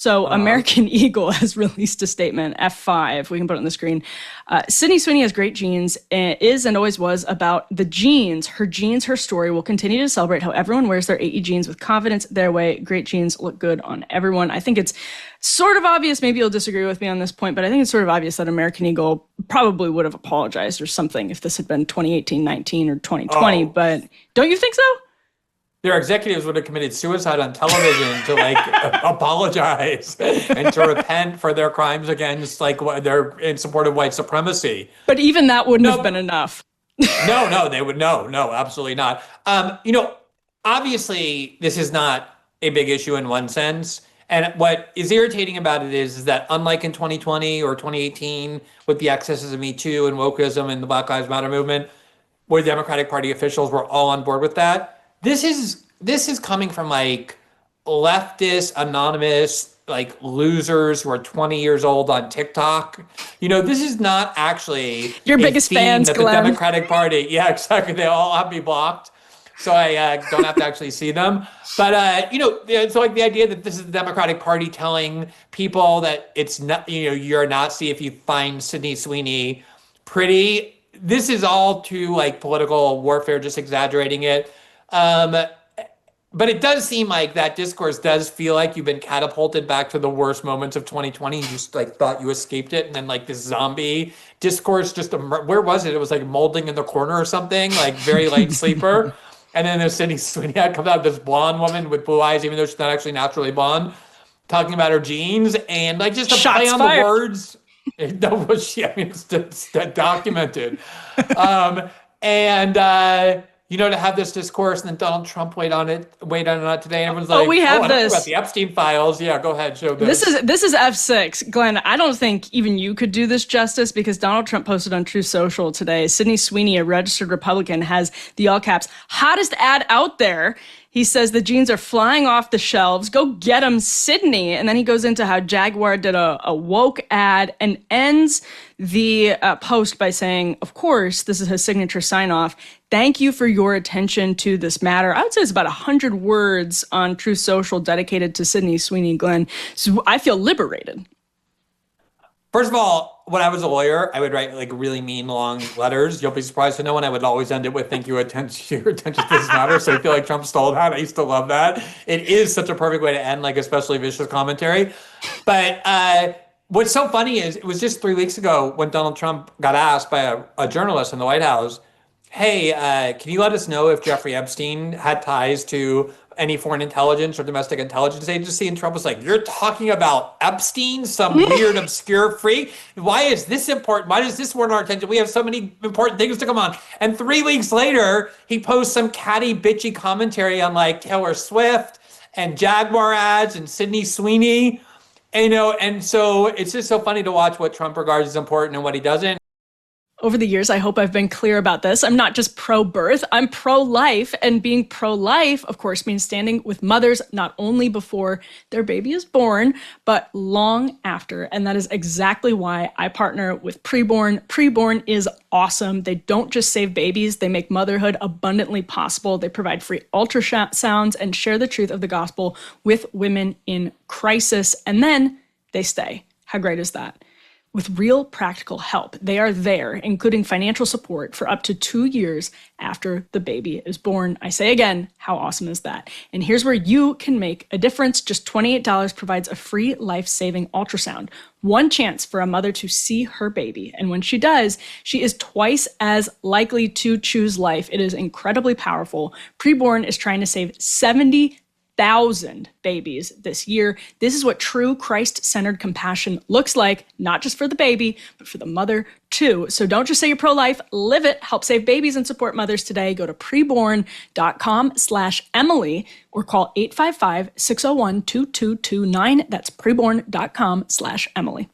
So American Eagle has released a statement, F5, we can put it on the screen. Sydney Sweeney has great genes, is and always was about the genes, her story. Will continue to celebrate how everyone wears their AE genes with confidence their way. Great genes look good on everyone. I think it's sort of obvious, maybe you'll disagree with me on this point, but I think it's sort of obvious that American Eagle probably would have apologized or something if this had been 2018, 19, or 2020, but don't you think so? Their executives would have committed suicide on television to like apologize and to repent for their crimes against like they're in support of white supremacy. But even that wouldn't have been enough. No, they would no, absolutely not. Obviously this is not a big issue in one sense. And what is irritating about it is that unlike in 2020 or 2018 with the excesses of Me Too and wokeism and the Black Lives Matter movement, where Democratic Party officials were all on board with that, this is coming from like leftist, anonymous, like losers who are 20 years old on TikTok. This is not actually your biggest fans, that Glenn. The Democratic Party. Yeah, exactly. They all have me blocked, so I don't have to actually see them. But it's like the idea that this is the Democratic Party telling people that it's not, you're a Nazi if you find Sydney Sweeney pretty. This is all too like political warfare, just exaggerating it. But it does seem like that discourse does feel like you've been catapulted back to the worst moments of 2020. You just like thought you escaped it. And then like this zombie discourse, where was it? It was like molding in the corner or something, like very light sleeper. And then there's Sydney Sweeney comes out, this blonde woman with blue eyes, even though she's not actually naturally blonde, talking about her genes and like just a play on the words. No, it's documented. To have this discourse and then Donald Trump weighed on it today. And everyone's like, we have I don't this know about the Epstein files. Yeah, go ahead, show this. This is F6. Glenn, I don't think even you could do this justice because Donald Trump posted on Truth Social today, Sydney Sweeney, a registered Republican, has the all caps hottest ad out there. He says the jeans are flying off the shelves. Go get them, Sydney. And then he goes into how Jaguar did a woke ad and ends the post by saying, of course, this is his signature sign off. Thank you for your attention to this matter. I would say it's about 100 words on Truth Social dedicated to Sydney Sweeney Glenn. So I feel liberated. First of all, when I was a lawyer, I would write like really mean long letters. You'll be surprised to know, and I would always end it with "Thank you, attention to this matter." So I feel like Trump stole that. I used to love that. It is such a perfect way to end, like especially vicious commentary. But what's so funny is it was just 3 weeks ago when Donald Trump got asked by a journalist in the White House, "Hey, can you let us know if Jeffrey Epstein had ties to any foreign intelligence or domestic intelligence agency?" And Trump was like, "You're talking about Epstein, some weird, obscure freak? Why is this important? Why does this warrant our attention? We have so many important things to come on." And 3 weeks later, he posts some catty, bitchy commentary on like Taylor Swift and Jaguar ads and Sydney Sweeney. And so it's just so funny to watch what Trump regards as important and what he doesn't. Over the years, I hope I've been clear about this. I'm not just pro-birth, I'm pro-life. And being pro-life, of course, means standing with mothers not only before their baby is born, but long after. And that is exactly why I partner with Preborn. Preborn is awesome. They don't just save babies, they make motherhood abundantly possible. They provide free ultrasounds and share the truth of the gospel with women in crisis. And then they stay. How great is that? With real practical help. They are there, including financial support for up to 2 years after the baby is born. I say again, how awesome is that? And here's where you can make a difference. Just $28 provides a free life-saving ultrasound. One chance for a mother to see her baby. And when she does, she is twice as likely to choose life. It is incredibly powerful. Preborn is trying to save 70,000 babies this year. This is what true Christ-centered compassion looks like, not just for the baby, but for the mother too. So don't just say you're pro-life, live it. Help save babies and support mothers today. Go to preborn.com/Emily or call 855-601-2229. That's preborn.com/Emily.